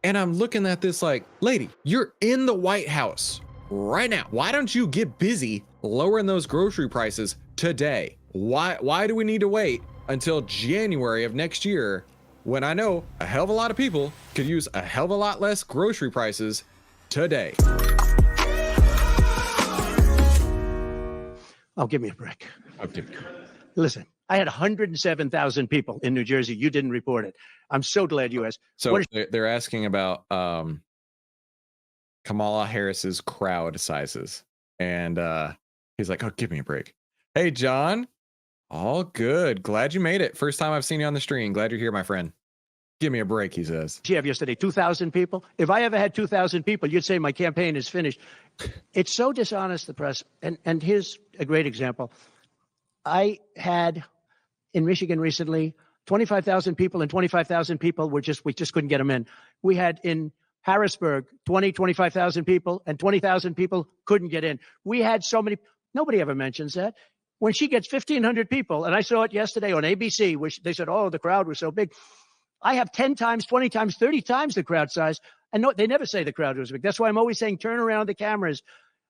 And I'm looking at this like, lady, you're in the White House right now. Why don't you get busy lowering those grocery prices today? Why do we need to wait until January of next year when I know a hell of a lot of people could use a hell of a lot less grocery prices today? Oh, give me a break. Okay. Listen, I had 107,000 people in New Jersey. You didn't report it. I'm so glad you asked. So they're asking about Kamala Harris's crowd sizes. And he's like, oh, give me a break. Hey, John. All good. Glad you made it. First time I've seen you on the stream. Glad you're here, my friend. Give me a break, he says. You have yesterday 2,000 people. If I ever had 2,000 people, you'd say my campaign is finished. It's so dishonest, the press. And here's a great example. I had in Michigan recently 25,000 people, and 25,000 people we just couldn't get them in. We had in Harrisburg 25,000 people, and 20,000 people couldn't get in. We had so many. Nobody ever mentions that. When she gets 1,500 people, and I saw it yesterday on ABC, which they said, oh, the crowd was so big. I have 10 times, 20 times, 30 times the crowd size. And no, they never say the crowd was big. That's why I'm always saying, turn around the cameras.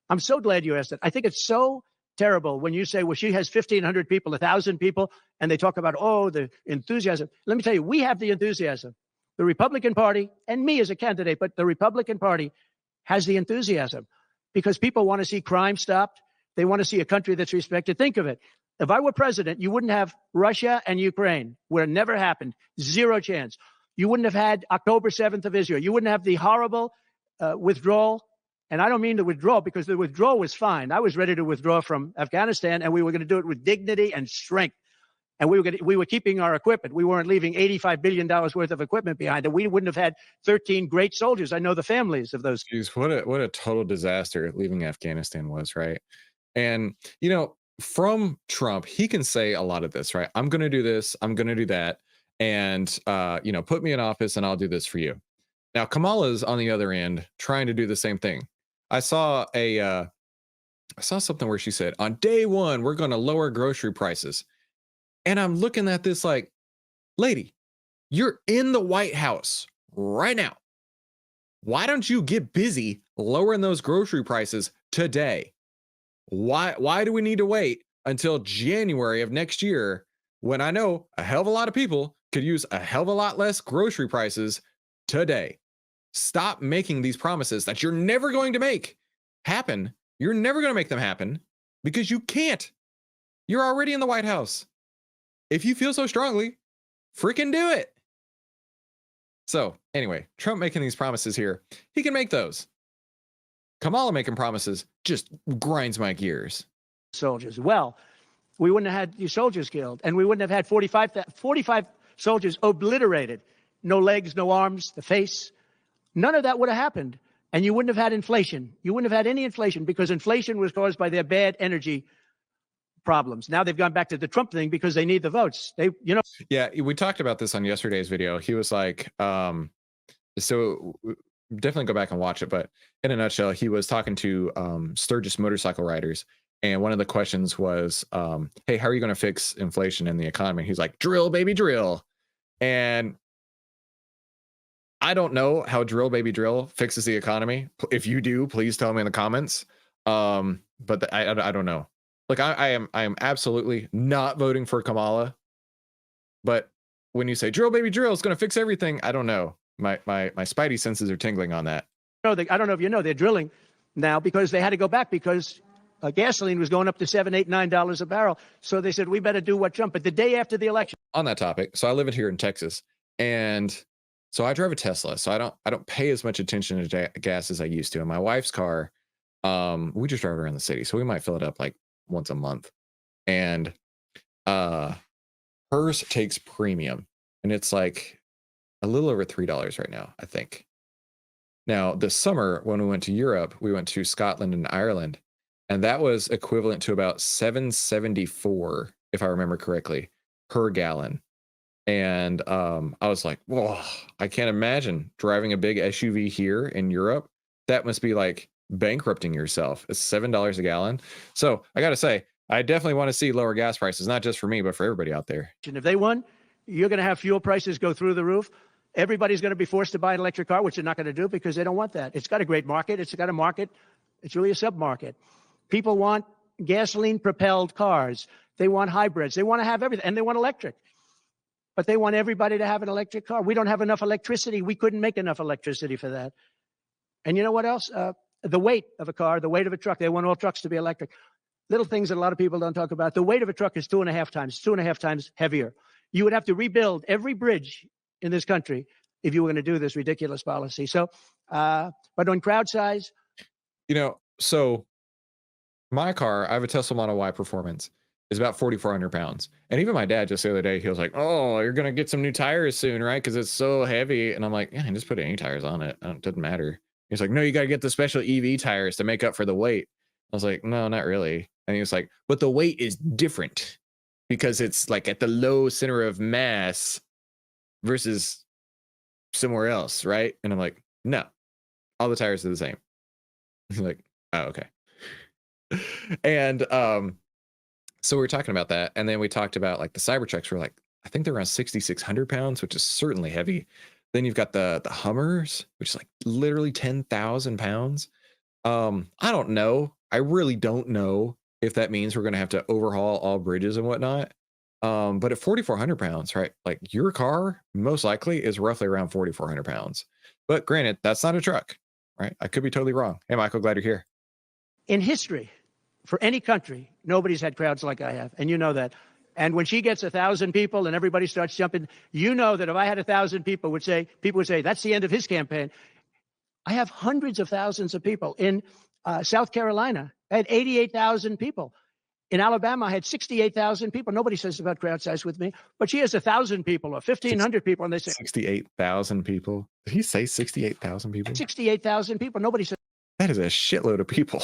I'm so glad you asked it. I think it's so terrible when you say, well, she has 1,500 people, 1,000 people, and they talk about, oh, the enthusiasm. Let me tell you, we have the enthusiasm. The Republican Party, and me as a candidate, but the Republican Party has the enthusiasm because people want to see crime stopped. They want to see a country that's respected. Think of it. If I were president, you wouldn't have Russia and Ukraine, where it never happened. Zero chance. You wouldn't have had October 7th of Israel. You wouldn't have the horrible withdrawal. And I don't mean the withdrawal because the withdrawal was fine. I was ready to withdraw from Afghanistan, and we were going to do it with dignity and strength. And we were keeping our equipment. We weren't leaving $85 billion worth of equipment behind. And we wouldn't have had 13 great soldiers. I know the families of those. Jeez, what a total disaster leaving Afghanistan was, right? And, you know, from Trump, he can say a lot of this, right? I'm going to do this. I'm going to do that. And, you know, put me in office and I'll do this for you. Now, Kamala's on the other end trying to do the same thing. I saw something where she said, on day one, we're going to lower grocery prices. And I'm looking at this like, lady, you're in the White House right now. Why don't you get busy lowering those grocery prices today? Why do we need to wait until January of next year when I know a hell of a lot of people could use a hell of a lot less grocery prices today? Stop making these promises that you're never going to make happen. You're never going to make them happen because you can't. You're already in the White House. If you feel so strongly, freaking do it. So anyway, Trump making these promises here, he can make those. Kamala making promises just grinds my gears. Soldiers. Well, we wouldn't have had your soldiers killed, and we wouldn't have had 45 soldiers obliterated. No legs, no arms, the face. None of that would have happened. And you wouldn't have had inflation. You wouldn't have had any inflation because inflation was caused by their bad energy problems. Now they've gone back to the Trump thing because they need the votes. Yeah, we talked about this on yesterday's video. He was like, so definitely go back and watch it. But in a nutshell, he was talking to Sturgis motorcycle riders. And one of the questions was, hey, how are you going to fix inflation in the economy? He's like, drill, baby, drill. And I don't know how drill, baby, drill fixes the economy. If you do, please tell me in the comments. But I don't know. Like I am absolutely not voting for Kamala. But when you say drill, baby, drill, it's going to fix everything. I don't know. My spidey senses are tingling on that. I don't know if you know, they're drilling now because they had to go back because gasoline was going up to $7, $8, $9 a barrel. So they said, we better do what Trump. But the day after the election. On that topic, so I live here in Texas, and so I drive a Tesla. So I don't pay as much attention to gas as I used to. And my wife's car, we just drive around the city, so we might fill it up like once a month. And hers takes premium, and it's like a little over $3 right now, I think. Now, this summer when we went to Europe, we went to Scotland and Ireland, and that was equivalent to about $7.74, if I remember correctly, per gallon. And I was like, whoa, I can't imagine driving a big SUV here in Europe. That must be like bankrupting yourself. It's $7 a gallon. So I got to say, I definitely want to see lower gas prices, not just for me, but for everybody out there. And if they won, you're going to have fuel prices go through the roof. Everybody's going to be forced to buy an electric car, which they're not going to do because they don't want that. It's got a great market. It's got a market. It's really a sub-market. People want gasoline-propelled cars. They want hybrids. They want to have everything, and they want electric. But they want everybody to have an electric car. We don't have enough electricity. We couldn't make enough electricity for that. And you know what else? The weight of a car, the weight of a truck. They want all trucks to be electric. Little things that a lot of people don't talk about. The weight of a truck is 2.5 times heavier. You would have to rebuild every bridge in this country if you were going to do this ridiculous policy. So, but on crowd size, so my car, I have a Tesla Model Y Performance, is about 4,400 pounds. And even my dad just the other day, he was like, "Oh, you're gonna get some new tires soon, right? Because it's so heavy." And I'm like, "Yeah, just put any tires on it. It doesn't matter." He's like, "No, you got to get the special EV tires to make up for the weight." I was like, "No, not really." And he was like, "But the weight is different because it's like at the low center of mass versus somewhere else, right?" And I'm like, "No, all the tires are the same." He's like, "Oh, okay." And so we were talking about that, and then we talked about like the Cybertrucks were like, I think they're around 6,600 pounds, which is certainly heavy. Then you've got the Hummers, which is like literally 10,000 pounds. I don't know. I really don't know if that means we're going to have to overhaul all bridges and whatnot. But at 4,400 pounds, right? Like your car most likely is roughly around 4,400 pounds. But granted, that's not a truck, right? I could be totally wrong. Hey, Michael, glad you're here. in history, for any country, nobody's had crowds like I have, and you know that. And when she gets 1,000 people and everybody starts jumping, you know that if I had 1,000 people would say, that's the end of his campaign. I have hundreds of thousands of people. In South Carolina, I had 88,000 people. In Alabama, I had 68,000 people. Nobody says about crowd size with me, but she has 1,000 people or 1,500 people, and they say 68,000 people. Did he say 68,000 people? 68,000 people. Nobody says that is a shitload of people.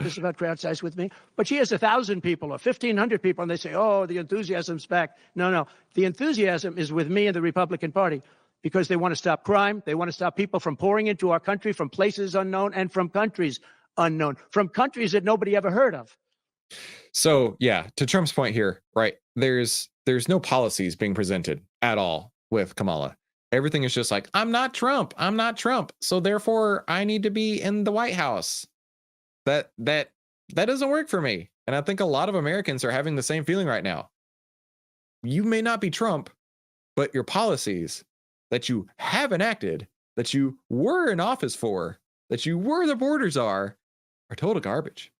This about crowd size with me, but she has 1,000 people or 1,500 people, and they say, "Oh, the enthusiasm's back." No, the enthusiasm is with me and the Republican Party because they want to stop crime. They want to stop people from pouring into our country from places unknown and from countries unknown, from countries that nobody ever heard of. So yeah, to Trump's point here, right? There's no policies being presented at all with Kamala. Everything is just like, I'm not Trump. I'm not Trump. So therefore I need to be in the White House. That doesn't work for me. And I think a lot of Americans are having the same feeling right now. You may not be Trump, but your policies that you have enacted, that you were in office for, that you were the borders are total garbage.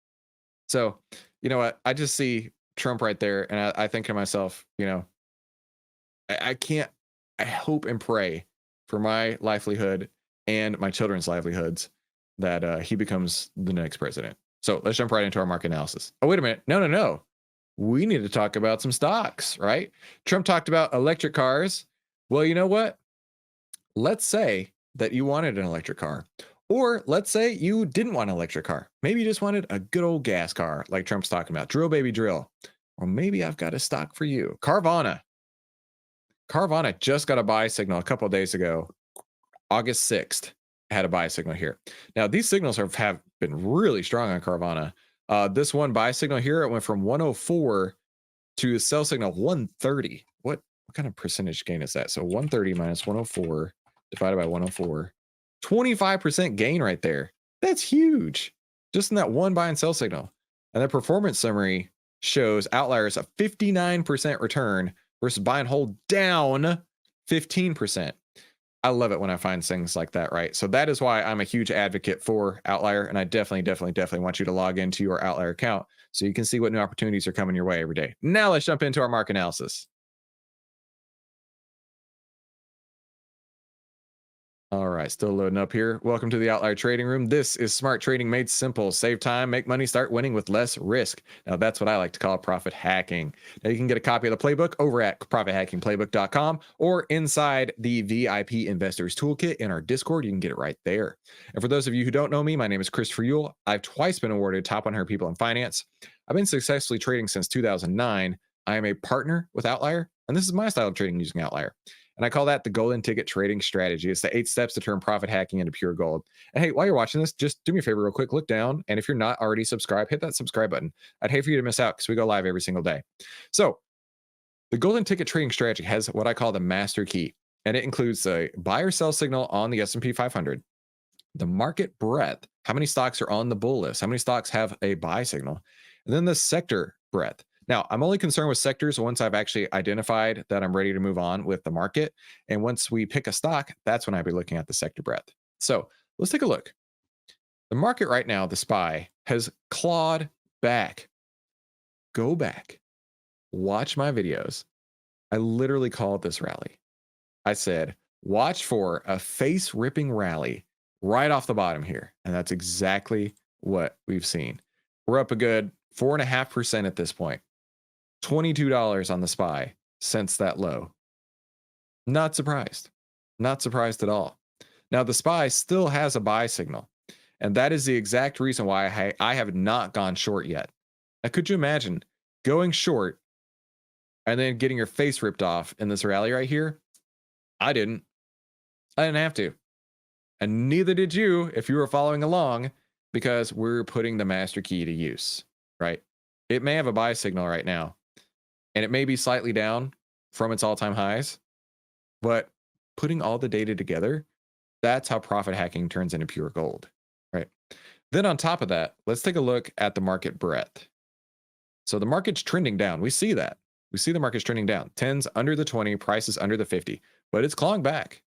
So, you know what? I just see Trump right there. And I think to myself, I hope and pray for my livelihood and my children's livelihoods that he becomes the next president. So let's jump right into our market analysis. Oh, wait a minute. No. We need to talk about some stocks, right? Trump talked about electric cars. Well, you know what? Let's say that you wanted an electric car. Or let's say you didn't want an electric car. Maybe you just wanted a good old gas car like Trump's talking about. Drill, baby, drill. Or maybe I've got a stock for you. Carvana. Carvana just got a buy signal a couple of days ago. August 6th had a buy signal here. Now, these signals have been really strong on Carvana. This one buy signal here, it went from 104 to sell signal 130. What kind of percentage gain is that? So 130 minus 104 divided by 104. 25% gain right there. That's huge. Just in that one buy and sell signal. And the performance summary shows Outliers a 59% return versus buy and hold down 15%. I love it when I find things like that, right? So that is why I'm a huge advocate for Outlier. And I definitely want you to log into your Outlier account so you can see what new opportunities are coming your way every day. Now let's jump into our market analysis. All right, still loading up here. Welcome to the Outlier Trading Room. This is smart trading made simple. Save time, make money, start winning with less risk. Now, that's what I like to call profit hacking. Now, you can get a copy of the playbook over at profithackingplaybook.com or inside the VIP Investors Toolkit in our Discord. You can get it right there. And for those of you who don't know me, my name is Christopher Uhl. I've twice been awarded Top 100 People in Finance. I've been successfully trading since 2009. I am a partner with Outlier, and this is my style of trading using Outlier. And I call that the golden ticket trading strategy. It's the 8 steps to turn profit hacking into pure gold. And hey, while you're watching this, just do me a favor real quick, look down. And if you're not already subscribed, hit that subscribe button. I'd hate for you to miss out because we go live every single day. So the golden ticket trading strategy has what I call the master key. and it includes a buy or sell signal on the S&P 500, the market breadth, how many stocks are on the bull list, how many stocks have a buy signal, and then the sector breadth. Now, I'm only concerned with sectors once I've actually identified that I'm ready to move on with the market. And once we pick a stock, that's when I'd be looking at the sector breadth. So let's take a look. The market right now, the SPY, has clawed back. Go back. Watch my videos. I literally called this rally. I said, watch for a face-ripping rally right off the bottom here. And that's exactly what we've seen. We're up a good 4.5% at this point. $22 on the SPY since that low. Not surprised. Not surprised at all. Now, the SPY still has a buy signal. And that is the exact reason why I have not gone short yet. Now, could you imagine going short and then getting your face ripped off in this rally right here? I didn't. I didn't have to. And neither did you if you were following along, because we're putting the master key to use, right? It may have a buy signal right now, and it may be slightly down from its all-time highs, but putting all the data together, that's how profit hacking turns into pure gold, right? Then on top of that, let's take a look at the market breadth. So the market's trending down. We see that. We see the market's trending down. 10's under the 20, prices under the 50, but it's clawing back.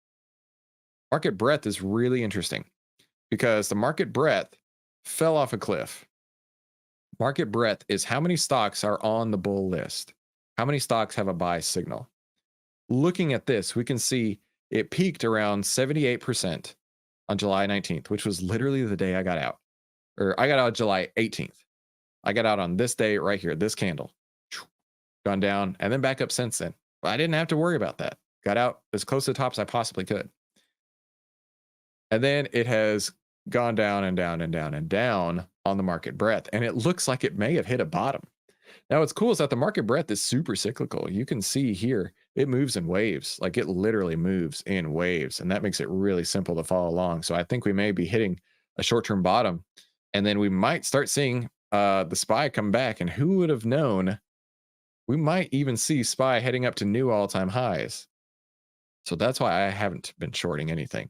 Market breadth is really interesting because the market breadth fell off a cliff. Market breadth is how many stocks are on the bull list. How many stocks have a buy signal? Looking at this, we can see it peaked around 78% on July 19th, which was literally the day I got out. Or I got out July 18th. I got out on this day right here, this candle. Gone down and then back up since then. But I didn't have to worry about that. Got out as close to the top as I possibly could. And then it has gone down and down and down and down on the market breadth. And it looks like it may have hit a bottom. Now, what's cool is that the market breadth is super cyclical. You can see here, it moves in waves. Like it literally moves in waves. And that makes it really simple to follow along. So I think we may be hitting a short-term bottom. And then we might start seeing the SPY come back. And who would have known? We might even see SPY heading up to new all-time highs. So that's why I haven't been shorting anything.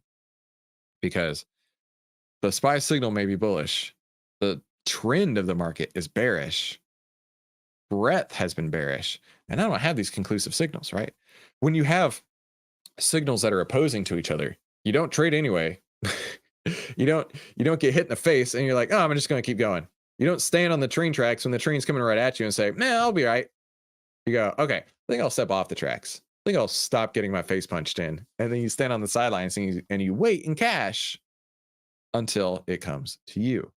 Because the SPY signal may be bullish. The trend of the market is bearish. Breadth has been bearish. And I don't have these conclusive signals, right? When you have signals that are opposing to each other, you don't trade anyway. you don't get hit in the face and you're like, oh, I'm just going to keep going. You don't stand on the train tracks when the train's coming right at you and say, nah, I'll be right. You go, okay, I think I'll step off the tracks. I think I'll stop getting my face punched in. And then you stand on the sidelines and you wait in cash until it comes to you.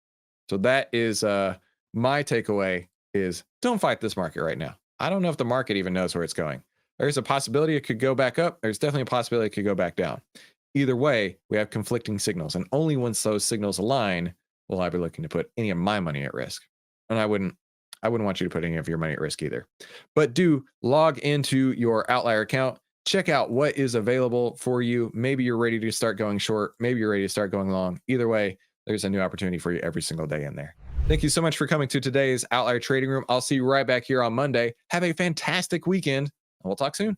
So that is my takeaway is don't fight this market right now. I don't know if the market even knows where it's going. There's a possibility it could go back up. There's definitely a possibility it could go back down. Either way, we have conflicting signals. And only once those signals align will I be looking to put any of my money at risk. And I wouldn't want you to put any of your money at risk either. But do log into your Outlier account. Check out what is available for you. Maybe you're ready to start going short. Maybe you're ready to start going long. Either way, there's a new opportunity for you every single day in there. Thank you so much for coming to today's Outlier Trading Room. I'll see you right back here on Monday. Have a fantastic weekend, and we'll talk soon.